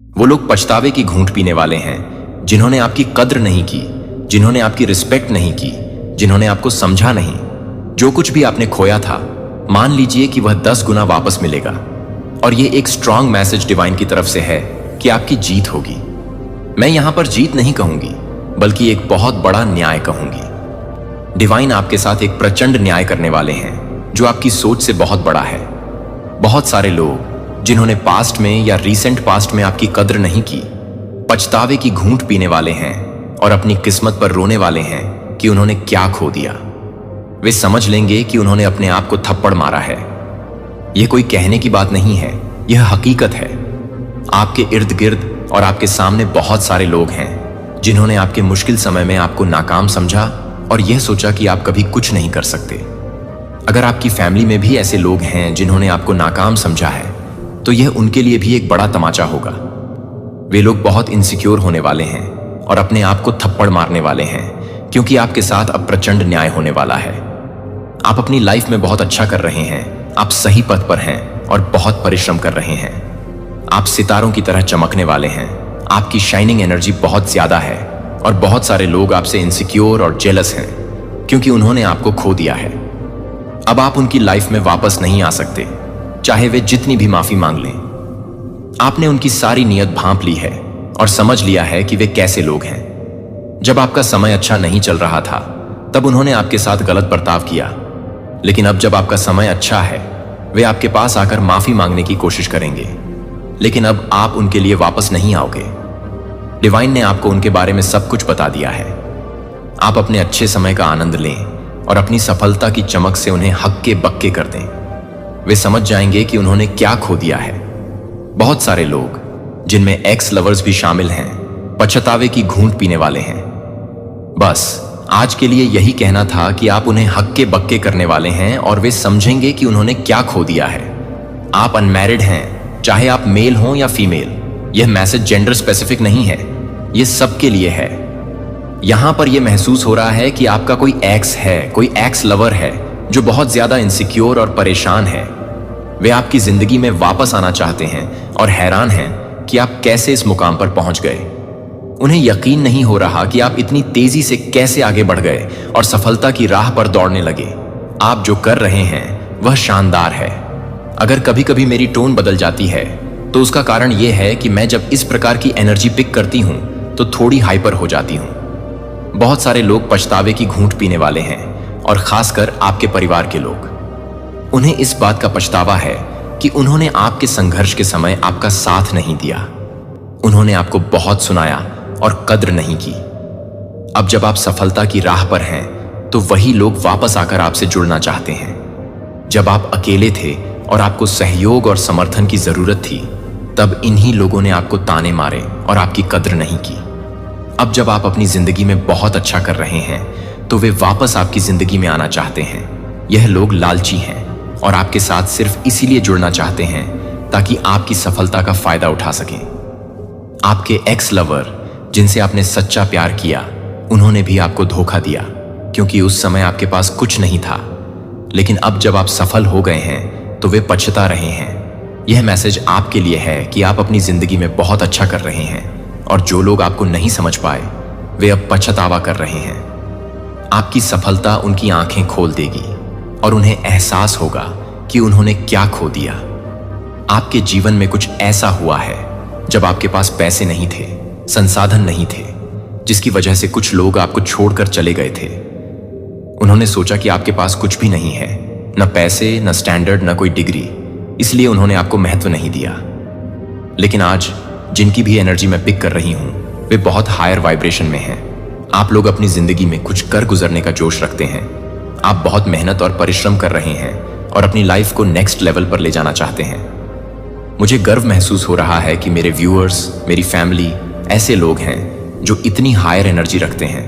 वो लोग पछतावे की घूंट पीने वाले हैं जिन्होंने आपकी कद्र नहीं की, जिन्होंने आपकी रिस्पेक्ट नहीं की, जिन्होंने आपको समझा नहीं। जो कुछ भी आपने खोया था, मान लीजिए कि वह 10 गुना वापस मिलेगा। और ये एक स्ट्रांग मैसेज डिवाइन की तरफ से है कि आपकी जीत होगी। मैं यहां पर जीत नहीं कहूंगी, बल्कि एक बहुत बड़ा न्याय कहूंगी। डिवाइन आपके साथ एक प्रचंड न्याय करने वाले हैं जो आपकी सोच से बहुत बड़ा है। बहुत सारे लोग जिन्होंने पास्ट में या रीसेंट पास्ट में आपकी कद्र नहीं की, पछतावे की घूंट पीने वाले हैं और अपनी किस्मत पर रोने वाले हैं कि उन्होंने क्या खो दिया। वे समझ लेंगे कि उन्होंने अपने आप को थप्पड़ मारा है। यह कोई कहने की बात नहीं है, यह हकीकत है। आपके इर्द गिर्द और आपके सामने बहुत सारे लोग हैं जिन्होंने आपके मुश्किल समय में आपको नाकाम समझा और यह सोचा कि आप कभी कुछ नहीं कर सकते। अगर आपकी फैमिली में भी ऐसे लोग हैं जिन्होंने आपको नाकाम समझा है, तो यह उनके लिए भी एक बड़ा तमाचा होगा। वे लोग बहुत इनसिक्योर होने वाले हैं और अपने आप को थप्पड़ मारने वाले हैं, क्योंकि आपके साथ अब प्रचंड न्याय होने वाला है। आप अपनी लाइफ में बहुत अच्छा कर रहे हैं, आप सही पथ पर हैं और बहुत परिश्रम कर रहे हैं। आप सितारों की तरह चमकने वाले हैं, आपकी शाइनिंग एनर्जी बहुत ज्यादा है और बहुत सारे लोग आपसे इनसिक्योर और जेलस हैं क्योंकि उन्होंने आपको खो दिया है। अब आप उनकी लाइफ में वापस नहीं आ सकते, चाहे वे जितनी भी माफी मांग लें। आपने उनकी सारी नीयत भांप ली है और समझ लिया है कि वे कैसे लोग हैं। जब आपका समय अच्छा नहीं चल रहा था, तब उन्होंने आपके साथ गलत बर्ताव किया, लेकिन अब जब आपका समय अच्छा है, वे आपके पास आकर माफी मांगने की कोशिश करेंगे, लेकिन अब आप उनके लिए वापस नहीं आओगे। डिवाइन ने आपको उनके बारे में सब कुछ बता दिया है। आप अपने अच्छे समय का आनंद लें और अपनी सफलता की चमक से उन्हें हक्के बक्के कर दें। वे समझ जाएंगे कि उन्होंने क्या खो दिया है। बहुत सारे लोग, जिनमें एक्स लवर्स भी शामिल हैं, पछतावे की घूंट पीने वाले हैं। बस आज के लिए यही कहना था कि आप उन्हें हक्के बक्के करने वाले हैं और वे समझेंगे कि उन्होंने क्या खो दिया है। आप अनमैरिड हैं, चाहे आप मेल हों या फीमेल। यह मैसेज जेंडर स्पेसिफिक नहीं है, यह सबके लिए है। यहां पर यह महसूस हो रहा है कि आपका कोई एक्स है, कोई एक्स लवर है जो बहुत ज्यादा इनसिक्योर और परेशान है। वे आपकी जिंदगी में वापस आना चाहते हैं और हैरान हैं कि आप कैसे इस मुकाम पर पहुंच गए। उन्हें यकीन नहीं हो रहा कि आप इतनी तेजी से कैसे आगे बढ़ गए और सफलता की राह पर दौड़ने लगे। आप जो कर रहे हैं वह शानदार है। अगर कभी कभी मेरी टोन बदल जाती है, तो उसका कारण यह है कि मैं जब इस प्रकार की एनर्जी पिक करती हूं तो थोड़ी हाइपर हो जाती हूं। बहुत सारे लोग पछतावे की घूंट पीने वाले हैं और खासकर आपके परिवार के लोग। उन्हें इस बात का पछतावा है कि उन्होंने आपके संघर्ष के समय आपका साथ नहीं दिया। उन्होंने आपको बहुत सुनाया और कद्र नहीं की। अब जब आप सफलता की राह पर हैं, तो वही लोग वापस आकर आपसे जुड़ना चाहते हैं। जब आप अकेले थे और आपको सहयोग और समर्थन की जरूरत थी, तब इन्हीं लोगों ने आपको ताने मारे और आपकी कद्र नहीं की। अब जब आप अपनी जिंदगी में बहुत अच्छा कर रहे हैं, तो वे वापस आपकी जिंदगी में आना चाहते हैं। यह लोग लालची हैं और आपके साथ सिर्फ इसीलिए जुड़ना चाहते हैं ताकि आपकी सफलता का फायदा उठा सकें। आपके एक्स लवर, जिनसे आपने सच्चा प्यार किया, उन्होंने भी आपको धोखा दिया क्योंकि उस समय आपके पास कुछ नहीं था। लेकिन अब जब आप सफल हो गए हैं, तो वे पछता रहे हैं। यह मैसेज आपके लिए है कि आप अपनी जिंदगी में बहुत अच्छा कर रहे हैं और जो लोग आपको नहीं समझ पाए, वे अब पछतावा कर रहे हैं। आपकी सफलता उनकी आंखें खोल देगी और उन्हें एहसास होगा कि उन्होंने क्या खो दिया। आपके जीवन में कुछ ऐसा हुआ है जब आपके पास पैसे नहीं थे, संसाधन नहीं थे, जिसकी वजह से कुछ लोग आपको छोड़कर चले गए थे। उन्होंने सोचा कि आपके पास कुछ भी नहीं है, न पैसे, न स्टैंडर्ड, न कोई डिग्री, इसलिए उन्होंने आपको महत्व नहीं दिया। लेकिन आज जिनकी भी एनर्जी मैं पिक कर रही हूं, वे बहुत हायर वाइब्रेशन में हैं। आप लोग अपनी जिंदगी में कुछ कर गुजरने का जोश रखते हैं। आप बहुत मेहनत और परिश्रम कर रहे हैं और अपनी लाइफ को नेक्स्ट लेवल पर ले जाना चाहते हैं। मुझे गर्व महसूस हो रहा है कि मेरे व्यूअर्स, मेरी फैमिली ऐसे लोग हैं जो इतनी हायर एनर्जी रखते हैं।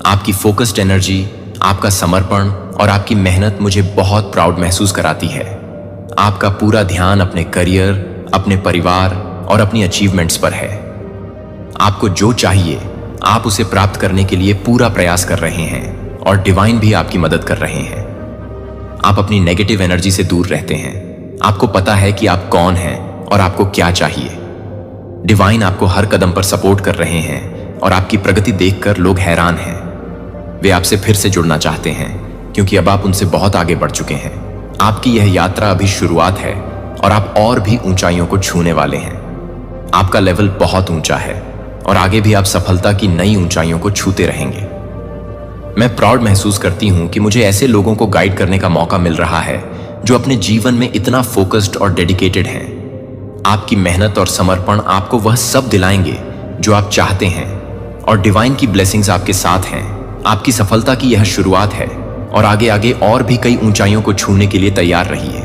आपकी फोकस्ड एनर्जी, आपका समर्पण और आपकी मेहनत मुझे बहुत प्राउड महसूस कराती है। आपका पूरा ध्यान अपने करियर, अपने परिवार और अपनी अचीवमेंट्स पर है। आपको जो चाहिए, आप उसे प्राप्त करने के लिए पूरा प्रयास कर रहे हैं और डिवाइन भी आपकी मदद कर रहे हैं। आप अपनी नेगेटिव एनर्जी से दूर रहते हैं। आपको पता है कि आप कौन हैं और आपको क्या चाहिए। डिवाइन आपको हर कदम पर सपोर्ट कर रहे हैं और आपकी प्रगति देखकर लोग हैरान हैं। वे आपसे फिर से जुड़ना चाहते हैं क्योंकि अब आप उनसे बहुत आगे बढ़ चुके हैं। आपकी यह यात्रा अभी शुरुआत है और आप और भी ऊंचाइयों को छूने वाले हैं। आपका लेवल बहुत ऊंचा है और आगे भी आप सफलता की नई ऊंचाइयों को छूते रहेंगे। मैं प्राउड महसूस करती हूं कि मुझे ऐसे लोगों को गाइड करने का मौका मिल रहा है जो अपने जीवन में इतना फोकस्ड और डेडिकेटेड हैं। आपकी मेहनत और समर्पण आपको वह सब दिलाएंगे जो आप चाहते हैं और डिवाइन की ब्लेसिंग्स आपके साथ हैं। आपकी सफलता की यह शुरुआत है और आगे आगे और भी कई ऊंचाइयों को छूने के लिए तैयार रहिए।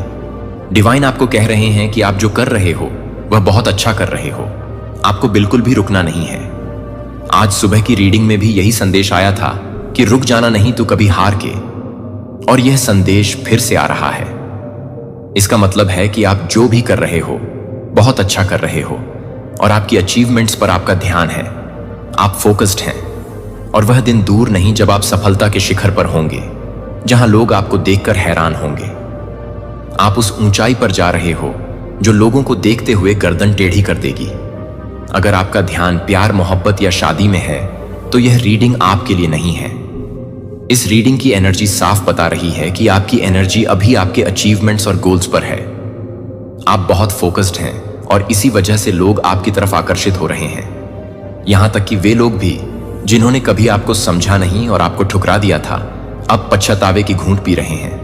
डिवाइन आपको कह रहे हैं कि आप जो कर रहे हो वह बहुत अच्छा कर रहे हो। आपको बिल्कुल भी रुकना नहीं है। आज सुबह की रीडिंग में भी यही संदेश आया था कि रुक जाना नहीं तो कभी हार के, और यह संदेश फिर से आ रहा है। इसका मतलब है कि आप जो भी कर रहे हो बहुत अच्छा कर रहे हो और आपकी अचीवमेंट्स पर आपका ध्यान है। आप फोकस्ड हैं और वह दिन दूर नहीं जब आप सफलता के शिखर पर होंगे, जहां लोग आपको देखकर हैरान होंगे। आप उस ऊंचाई पर जा रहे हो जो लोगों को देखते हुए गर्दन टेढ़ी कर देगी। अगर आपका ध्यान प्यार, मोहब्बत या शादी में है तो यह रीडिंग आपके लिए नहीं है। इस रीडिंग की एनर्जी साफ बता रही है कि आपकी एनर्जी अभी आपके अचीवमेंट्स और गोल्स पर है। आप बहुत फोकस्ड हैं और इसी वजह से लोग आपकी तरफ आकर्षित हो रहे हैं। यहां तक कि वे लोग भी जिन्होंने कभी आपको समझा नहीं और आपको ठुकरा दिया था, अब पश्चातावे की घूंट पी रहे हैं।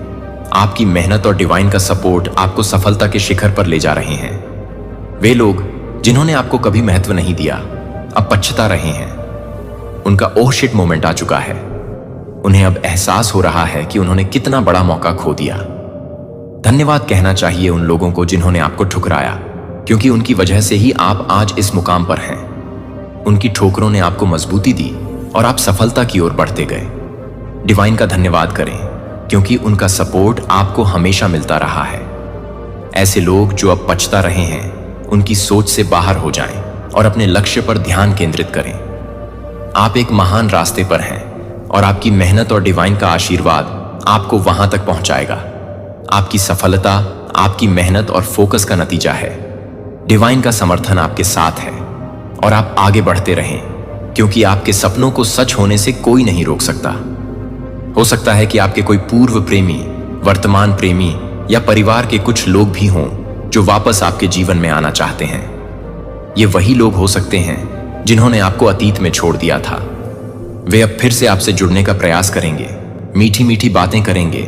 आपकी मेहनत और डिवाइन का सपोर्ट आपको सफलता के शिखर पर ले जा रहे हैं। वे लोग जिन्होंने आपको कभी महत्व नहीं दिया, अब पछता रहे हैं। उनका ओह शिट मोमेंट आ चुका है। उन्हें अब एहसास हो रहा है कि उन्होंने कितना बड़ा मौका खो दिया। धन्यवाद कहना चाहिए उन लोगों को जिन्होंने आपको ठुकराया, क्योंकि उनकी वजह से ही आप आज इस मुकाम पर हैं। उनकी ठोकरों ने आपको मजबूती दी और आप सफलता की ओर बढ़ते गए। डिवाइन का धन्यवाद करें, क्योंकि उनका सपोर्ट आपको हमेशा मिलता रहा है। ऐसे लोग जो अब पछता रहे हैं, उनकी सोच से बाहर हो जाएं और अपने लक्ष्य पर ध्यान केंद्रित करें। आप एक महान रास्ते पर हैं और आपकी मेहनत और डिवाइन का आशीर्वाद आपको वहां तक पहुंचाएगा। आपकी सफलता आपकी मेहनत और फोकस का नतीजा है। डिवाइन का समर्थन आपके साथ है और आप आगे बढ़ते रहें, क्योंकि आपके सपनों को सच होने से कोई नहीं रोक सकता। हो सकता है कि आपके कोई पूर्व प्रेमी, वर्तमान प्रेमी या परिवार के कुछ लोग भी हों जो वापस आपके जीवन में आना चाहते हैं। ये वही लोग हो सकते हैं जिन्होंने आपको अतीत में छोड़ दिया था। वे अब फिर से आपसे जुड़ने का प्रयास करेंगे, मीठी मीठी बातें करेंगे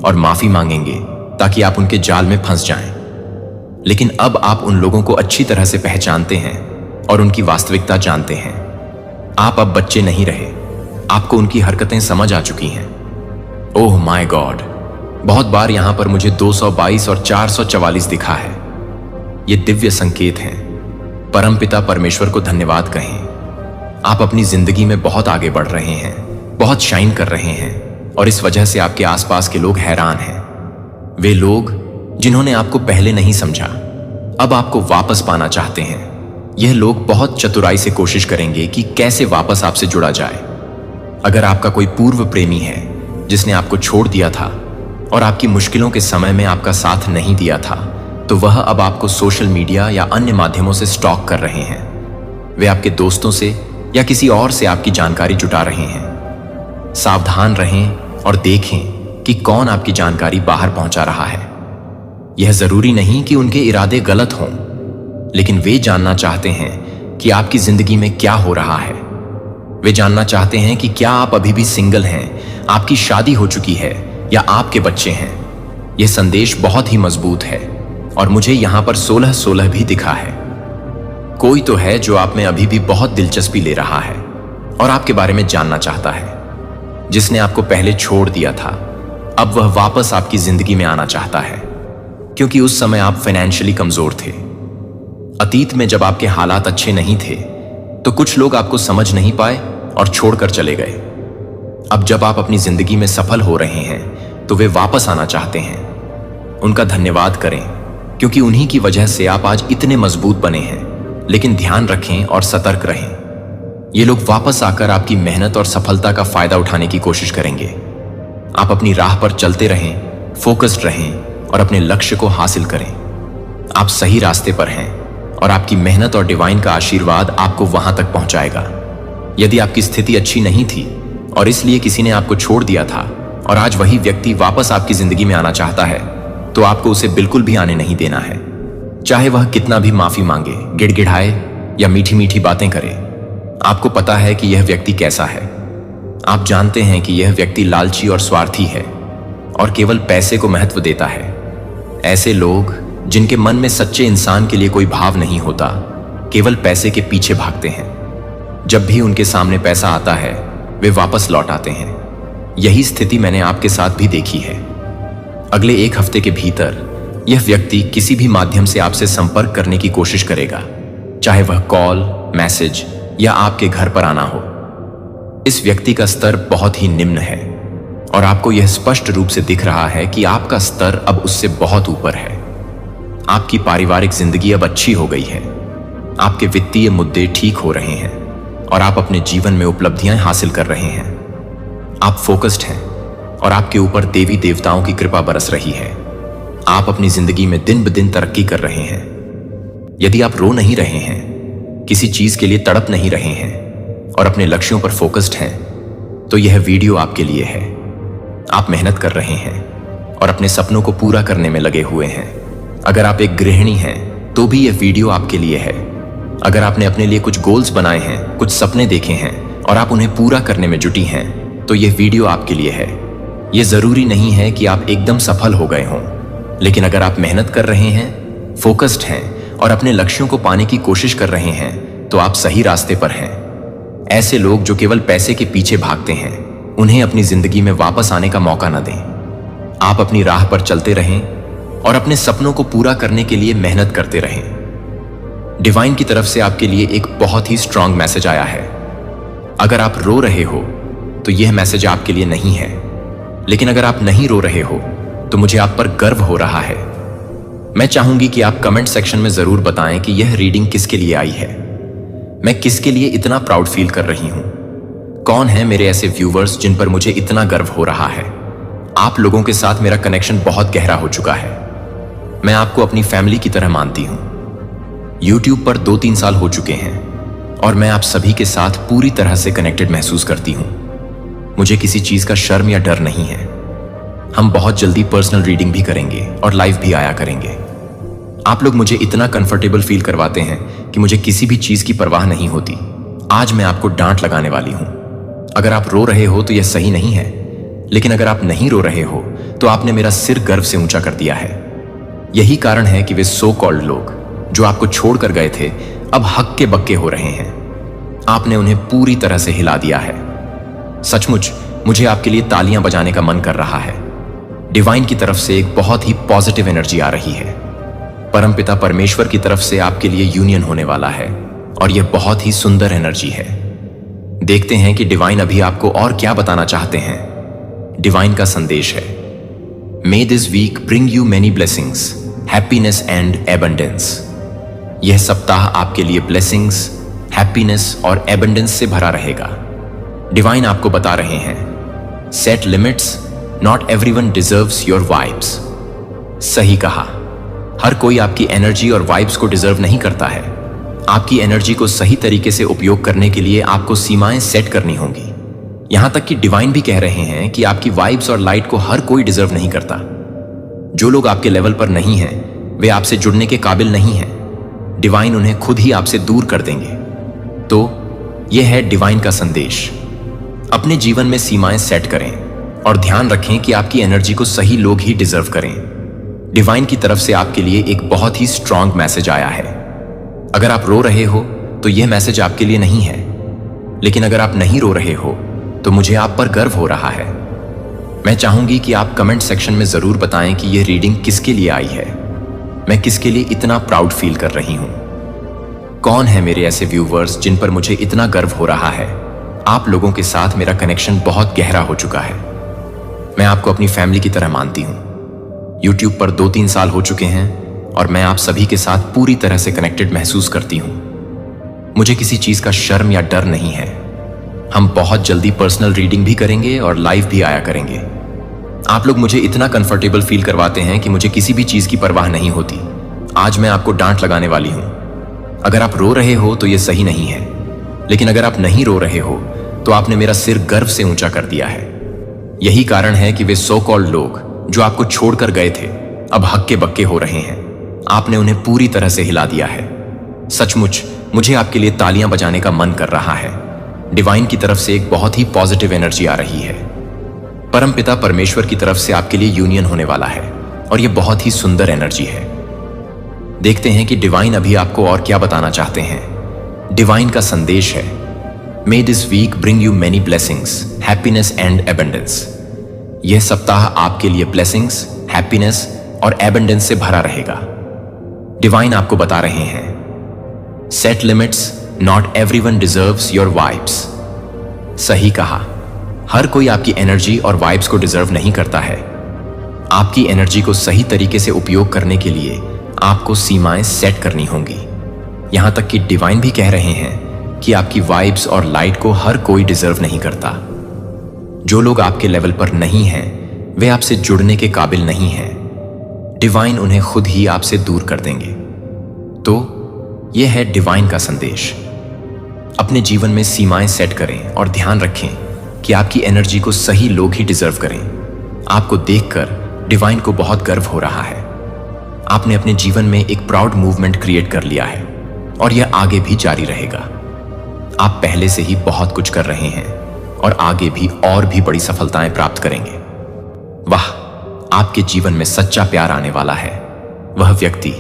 और माफी मांगेंगे ताकि आप उनके जाल में फंस जाएं। लेकिन अब आप उन लोगों को अच्छी तरह से पहचानते हैं और उनकी वास्तविकता जानते हैं। आप अब बच्चे नहीं रहे, आपको उनकी हरकतें समझ आ चुकी हैं। ओह माय गॉड, बहुत बार यहां पर मुझे 222 और 444 दिखा है। ये दिव्य संकेत हैं। परमपिता परमेश्वर को धन्यवाद कहें। आप अपनी जिंदगी में बहुत आगे बढ़ रहे हैं, बहुत शाइन कर रहे हैं और इस वजह से आपके आसपास के लोग हैरान हैं। वे लोग जिन्होंने आपको पहले नहीं समझा, अब आपको वापस पाना चाहते हैं। यह लोग बहुत चतुराई से कोशिश करेंगे कि कैसे वापस आपसे जुड़ा जाए। अगर आपका कोई पूर्व प्रेमी है जिसने आपको छोड़ दिया था और आपकी मुश्किलों के समय में आपका साथ नहीं दिया था, तो वह अब आपको सोशल मीडिया या अन्य माध्यमों से स्टॉक कर रहे हैं। वे आपके दोस्तों से या किसी और से आपकी जानकारी जुटा रहे हैं। सावधान रहें और देखें कि कौन आपकी जानकारी बाहर पहुंचा रहा है। यह जरूरी नहीं कि उनके इरादे गलत हों, लेकिन वे जानना चाहते हैं कि आपकी जिंदगी में क्या हो रहा है। वे जानना चाहते हैं कि क्या आप अभी भी सिंगल हैं, आपकी शादी हो चुकी है या आपके बच्चे हैं। यह संदेश बहुत ही मजबूत है और मुझे यहां पर 16-16 भी दिखा है। कोई तो है जो आप में अभी भी बहुत दिलचस्पी ले रहा है और आपके बारे में जानना चाहता है। जिसने आपको पहले छोड़ दिया था, अब वह वापस आपकी जिंदगी में आना चाहता है, क्योंकि उस समय आप फाइनेंशियली कमजोर थे। अतीत में जब आपके हालात अच्छे नहीं थे तो कुछ लोग आपको समझ नहीं पाए और छोड़कर चले गए। अब जब आप अपनी जिंदगी में सफल हो रहे हैं तो वे वापस आना चाहते हैं। उनका धन्यवाद करें, क्योंकि उन्हीं की वजह से आप आज इतने मजबूत बने हैं। लेकिन ध्यान रखें और सतर्क रहें। ये लोग वापस आकर आपकी मेहनत और सफलता का फायदा उठाने की कोशिश करेंगे। आप अपनी राह पर चलते रहें, फोकस्ड रहें और अपने लक्ष्य को हासिल करें। आप सही रास्ते पर हैं और आपकी मेहनत और डिवाइन का आशीर्वाद आपको वहां तक पहुंचाएगा। यदि आपकी स्थिति अच्छी नहीं थी और इसलिए किसी ने आपको छोड़ दिया था और आज वही व्यक्ति वापस आपकी जिंदगी में आना चाहता है, तो आपको उसे बिल्कुल भी आने नहीं देना है। चाहे वह कितना भी माफी मांगे, गिड़गिड़ाए या मीठी मीठी बातें करे, आपको पता है कि यह व्यक्ति कैसा है। आप जानते हैं कि यह व्यक्ति लालची और स्वार्थी है और केवल पैसे को महत्व देता है। ऐसे लोग जिनके मन में सच्चे इंसान के लिए कोई भाव नहीं होता, केवल पैसे के पीछे भागते हैं। जब भी उनके सामने पैसा आता है, वे वापस लौट आते हैं। यही स्थिति मैंने आपके साथ भी देखी है। अगले एक हफ्ते के भीतर यह व्यक्ति किसी भी माध्यम से आपसे संपर्क करने की कोशिश करेगा, चाहे वह कॉल, मैसेज या आपके घर पर आना हो। इस व्यक्ति का स्तर बहुत ही निम्न है और आपको यह स्पष्ट रूप से दिख रहा है कि आपका स्तर अब उससे बहुत ऊपर है। आपकी पारिवारिक जिंदगी अब अच्छी हो गई है, आपके वित्तीय मुद्दे ठीक हो रहे हैं और आप अपने जीवन में उपलब्धियां हासिल कर रहे हैं। आप फोकस्ड हैं और आपके ऊपर देवी देवताओं की कृपा बरस रही है। आप अपनी जिंदगी में दिन ब दिन तरक्की कर रहे हैं। यदि आप रो नहीं रहे हैं, किसी चीज के लिए तड़प नहीं रहे हैं और अपने लक्ष्यों पर फोकस्ड हैं, तो यह वीडियो आपके लिए है। आप मेहनत कर रहे हैं और अपने सपनों को पूरा करने में लगे हुए हैं। अगर आप एक गृहिणी हैं, तो भी यह वीडियो आपके लिए है। अगर आपने अपने लिए कुछ गोल्स बनाए हैं, कुछ सपने देखे हैं और आप उन्हें पूरा करने में जुटी हैं, तो यह वीडियो आपके लिए है। यह जरूरी नहीं है कि आप एकदम सफल हो गए हों, लेकिन अगर आप मेहनत कर रहे हैं, फोकस्ड हैं और अपने लक्ष्यों को पाने की कोशिश कर रहे हैं, तो आप सही रास्ते पर हैं। ऐसे लोग जो केवल पैसे के पीछे भागते हैं, उन्हें अपनी जिंदगी में वापस आने का मौका न दें। आप अपनी राह पर चलते रहें और अपने सपनों को पूरा करने के लिए मेहनत करते रहें। डिवाइन की तरफ से आपके लिए एक बहुत ही स्ट्रांग मैसेज आया है। अगर आप रो रहे हो, तो यह मैसेज आपके लिए नहीं है, लेकिन अगर आप नहीं रो रहे हो, तो मुझे आप पर गर्व हो रहा है। मैं चाहूंगी कि आप कमेंट सेक्शन में जरूर बताएं कि यह रीडिंग किसके लिए आई है। मैं किसके लिए इतना प्राउड फील कर रही हूं। कौन है मेरे ऐसे व्यूवर्स जिन पर मुझे इतना गर्व हो रहा है। आप लोगों के साथ मेरा कनेक्शन बहुत गहरा हो चुका है। मैं आपको अपनी फैमिली की तरह मानती हूं। YouTube पर 2-3 साल हो चुके हैं और मैं आप सभी के साथ पूरी तरह से कनेक्टेड महसूस करती हूं। मुझे किसी चीज का शर्म या डर नहीं है। हम बहुत जल्दी पर्सनल रीडिंग भी करेंगे और लाइव भी आया करेंगे। आप लोग मुझे इतना कंफर्टेबल फील करवाते हैं कि मुझे किसी भी चीज की परवाह नहीं होती। आज मैं आपको डांट लगाने वाली हूं। अगर आप रो रहे हो तो यह सही नहीं है, लेकिन अगर आप नहीं रो रहे हो तो आपने मेरा सिर गर्व से ऊंचा कर दिया है। यही कारण है कि वे सो कॉल्ड लोग जो आपको छोड़कर गए थे, अब हक्के बक्के हो रहे हैं। आपने उन्हें पूरी तरह से हिला दिया है। सचमुच मुझे आपके लिए तालियां बजाने का मन कर रहा है। डिवाइन की तरफ से एक बहुत ही पॉजिटिव एनर्जी आ रही है। परमपिता परमेश्वर की तरफ से आपके लिए यूनियन होने वाला है और यह बहुत ही सुंदर एनर्जी है। देखते हैं कि डिवाइन अभी आपको और क्या बताना चाहते हैं। डिवाइन का संदेश है, may this week bring you many blessings, happiness and abundance. यह सप्ताह आपके लिए ब्लेसिंग्स, हैप्पीनेस और एबंडेंस से भरा रहेगा। डिवाइन आपको बता रहे हैं, set limits, not everyone deserves your vibes. सही कहा, हर कोई आपकी एनर्जी और वाइब्स को डिजर्व नहीं करता है। आपकी एनर्जी को सही तरीके से उपयोग करने के लिए आपको सीमाएं सेट करनी होंगी। यहां तक कि डिवाइन भी कह रहे हैं कि आपकी वाइब्स और लाइट को हर कोई डिजर्व नहीं करता। जो लोग आपके लेवल पर नहीं हैं, वे आपसे जुड़ने के काबिल नहीं हैं। डिवाइन उन्हें खुद ही आपसे दूर कर देंगे। तो यह है डिवाइन का संदेश। अपने जीवन में सीमाएं सेट करें और ध्यान रखें कि आपकी एनर्जी को सही लोग ही डिजर्व करें। डिवाइन की तरफ से आपके लिए एक बहुत ही स्ट्रांग मैसेज आया है। अगर आप रो रहे हो तो यह मैसेज आपके लिए नहीं है, लेकिन अगर आप नहीं रो रहे हो तो मुझे आप पर गर्व हो रहा है। मैं चाहूंगी कि आप कमेंट सेक्शन में जरूर बताएं कि यह रीडिंग किसके लिए आई है। मैं किसके लिए इतना प्राउड फील कर रही हूं। कौन है मेरे ऐसे व्यूवर्स जिन पर मुझे इतना गर्व हो रहा है। आप लोगों के साथ मेरा कनेक्शन बहुत गहरा हो चुका है। मैं आपको अपनी फैमिली की तरह मानती हूं। YouTube पर 2-3 साल हो चुके हैं और मैं आप सभी के साथ पूरी तरह से कनेक्टेड महसूस करती हूं। मुझे किसी चीज का शर्म या डर नहीं है। हम बहुत जल्दी पर्सनल रीडिंग भी करेंगे और लाइव भी आया करेंगे। आप लोग मुझे इतना कंफर्टेबल फील करवाते हैं कि मुझे किसी भी चीज की परवाह नहीं होती। आज मैं आपको डांट लगाने वाली हूं। अगर आप रो रहे हो तो ये सही नहीं है, लेकिन अगर आप नहीं रो रहे हो तो आपने मेरा सिर गर्व से ऊंचा कर दिया है। यही कारण है कि वे सो कॉल्ड लोग जो आपको छोड़कर गए थे अब हक्के बक्के हो रहे हैं। आपने उन्हें पूरी तरह से हिला दिया है। सचमुच मुझे आपके लिए तालियां बजाने का मन कर रहा है। डिवाइन की तरफ से एक बहुत ही पॉजिटिव एनर्जी आ रही है। परमपिता परमेश्वर की तरफ से आपके लिए यूनियन होने वाला है और यह बहुत ही सुंदर एनर्जी है। देखते हैं कि डिवाइन अभी आपको और क्या बताना चाहते हैं। डिवाइन का संदेश है, may this week bring you many blessings, happiness and abundance. यह सप्ताह आपके लिए ब्लेसिंग्स, हैप्पीनेस और एबंडेंस से भरा रहेगा। डिवाइन आपको बता रहे हैं, set limits, not everyone deserves your vibes. सही कहा, हर कोई आपकी एनर्जी और वाइब्स को डिजर्व नहीं करता है। आपकी एनर्जी को सही तरीके से उपयोग करने के लिए आपको सीमाएं सेट करनी होंगी। यहां तक कि डिवाइन भी कह रहे हैं कि आपकी वाइब्स और लाइट को हर कोई डिजर्व नहीं करता। जो लोग आपके लेवल पर नहीं हैं, वे आपसे जुड़ने के काबिल नहीं हैं। डिवाइन उन्हें खुद ही आपसे दूर कर देंगे। तो यह है डिवाइन का संदेश। अपने जीवन में सीमाएं सेट करें और ध्यान रखें कि आपकी एनर्जी को सही लोग ही डिजर्व करें। आपको देखकर डिवाइन को बहुत गर्व हो रहा है। आपने अपने जीवन में एक प्राउड मूवमेंट क्रिएट कर लिया है और यह आगे भी जारी रहेगा। आप पहले से ही बहुत कुछ कर रहे हैं और आगे भी और भी बड़ी सफलताएं प्राप्त करेंगे। वाह, आपके जीवन में सच्चा प्यार आने वाला है। वह व्यक्ति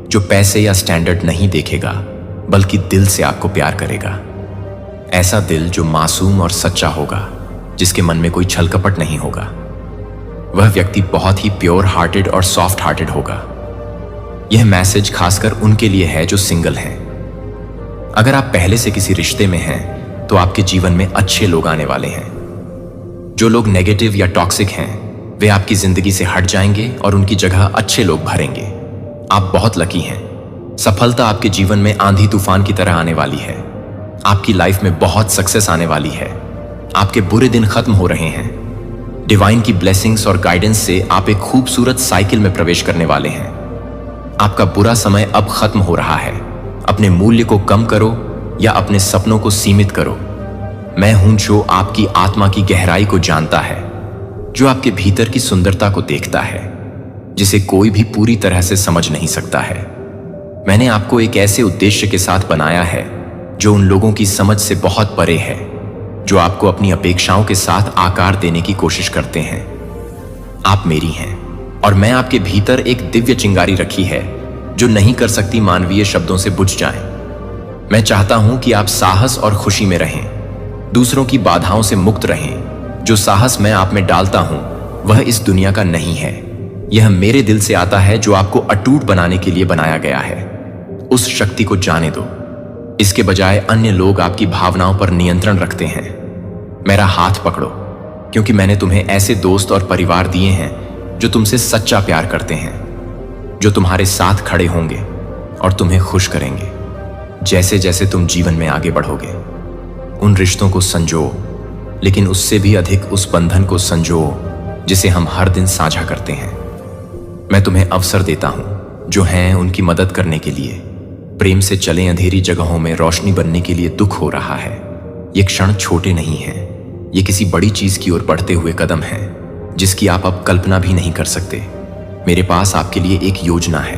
जो पैसे या स्टैंडर्ड नहीं देखेगा बल्कि दिल से आपको प्यार करेगा। ऐसा दिल जो मासूम और सच्चा होगा, जिसके मन में कोई छल कपट नहीं होगा। वह व्यक्ति बहुत ही प्योर हार्टेड और सॉफ्ट हार्टेड होगा। यह मैसेज खासकर उनके लिए है जो सिंगल हैं। अगर आप पहले से किसी रिश्ते में हैं तो आपके जीवन में अच्छे लोग आने वाले हैं। जो लोग नेगेटिव या टॉक्सिक हैं वे आपकी जिंदगी से हट जाएंगे और उनकी जगह अच्छे लोग भरेंगे। आप बहुत लकी हैं। सफलता आपके जीवन में आंधी तूफान की तरह आने वाली है। आपकी लाइफ में बहुत सक्सेस आने वाली है। आपके बुरे दिन खत्म हो रहे हैं। डिवाइन की ब्लेसिंग्स और गाइडेंस से आप एक खूबसूरत साइकिल में प्रवेश करने वाले हैं। आपका बुरा समय अब खत्म हो रहा है। अपने मूल्य को कम करो या अपने सपनों को सीमित करो। मैं हूं जो आपकी आत्मा की गहराई को जानता है, जो आपके भीतर की सुंदरता को देखता है, जिसे कोई भी पूरी तरह से समझ नहीं सकता है। मैंने आपको एक ऐसे उद्देश्य के साथ बनाया है जो उन लोगों की समझ से बहुत परे है, जो आपको अपनी अपेक्षाओं के साथ आकार देने की कोशिश करते हैं। आप मेरी हैं और मैं आपके भीतर एक दिव्य चिंगारी रखी है जो नहीं कर सकती मानवीय शब्दों से बुझ जाए। मैं चाहता हूं कि आप साहस और खुशी में रहें, दूसरों की बाधाओं से मुक्त रहें। जो साहस मैं आप में डालता हूं वह इस दुनिया का नहीं है। यह मेरे दिल से आता है जो आपको अटूट बनाने के लिए बनाया गया है। उस शक्ति को जाने दो। इसके बजाय अन्य लोग आपकी भावनाओं पर नियंत्रण रखते हैं। मेरा हाथ पकड़ो, क्योंकि मैंने तुम्हें ऐसे दोस्त और परिवार दिए हैं जो तुमसे सच्चा प्यार करते हैं, जो तुम्हारे साथ खड़े होंगे और तुम्हें खुश करेंगे जैसे जैसे तुम जीवन में आगे बढ़ोगे। उन रिश्तों को संजो, लेकिन उससे भी अधिक उस बंधन को संजो जिसे हम हर दिन साझा करते हैं। मैं तुम्हें अवसर देता हूं जो हैं उनकी मदद करने के लिए। प्रेम से चले अंधेरी जगहों में रोशनी बनने के लिए दुख हो रहा है। ये क्षण छोटे नहीं हैं, ये किसी बड़ी चीज की ओर बढ़ते हुए कदम हैं जिसकी आप अब कल्पना भी नहीं कर सकते। मेरे पास आपके लिए एक योजना है,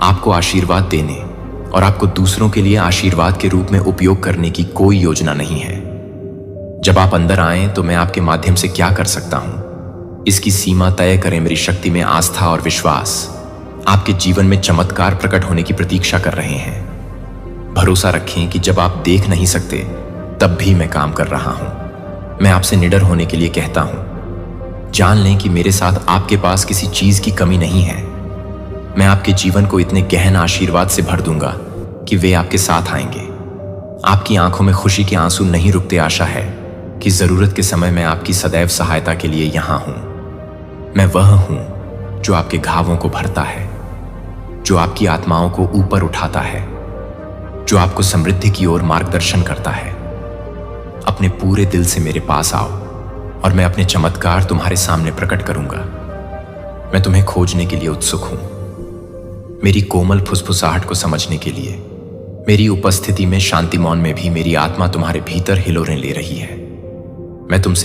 आपको आशीर्वाद देने और आपको दूसरों के लिए आशीर्वाद के रूप में उपयोग करने की कोई योजना नहीं है। जब आप अंदर आएं तो मैं आपके माध्यम से क्या कर सकता हूं, इसकी सीमा तय करें। मेरी शक्ति में आस्था और विश्वास आपके जीवन में चमत्कार प्रकट होने की प्रतीक्षा कर रहे हैं। भरोसा रखें कि जब आप देख नहीं सकते तब भी मैं काम कर रहा हूं। मैं आपसे निडर होने के लिए कहता हूं। जान लें कि मेरे साथ आपके पास किसी चीज की कमी नहीं है। मैं आपके जीवन को इतने गहन आशीर्वाद से भर दूंगा कि वे आपके साथ आएंगे। आपकी आंखों में खुशी के आंसू नहीं रुकते। आशा है कि जरूरत के समय मैं आपकी सदैव सहायता के लिए यहां हूं। मैं वह हूं जो आपके घावों को भरता है, जो आपकी आत्माओं को ऊपर उठाता है, जो आपको समृद्धि की ओर मार्गदर्शन करता है। अपने पूरे दिल से मेरे पास आओ और मैं अपने चमत्कार तुम्हारे सामने प्रकट करूंगा। मैं तुम्हें खोजने के लिए उत्सुक हूं, मेरी कोमल फुसफुसाहट को समझने के लिए, मेरी उपस्थिति में शांति मौन में भी मेरी आत्मा तुम्हारे भीतर हिलोरें ले रही है। मैं तुमसे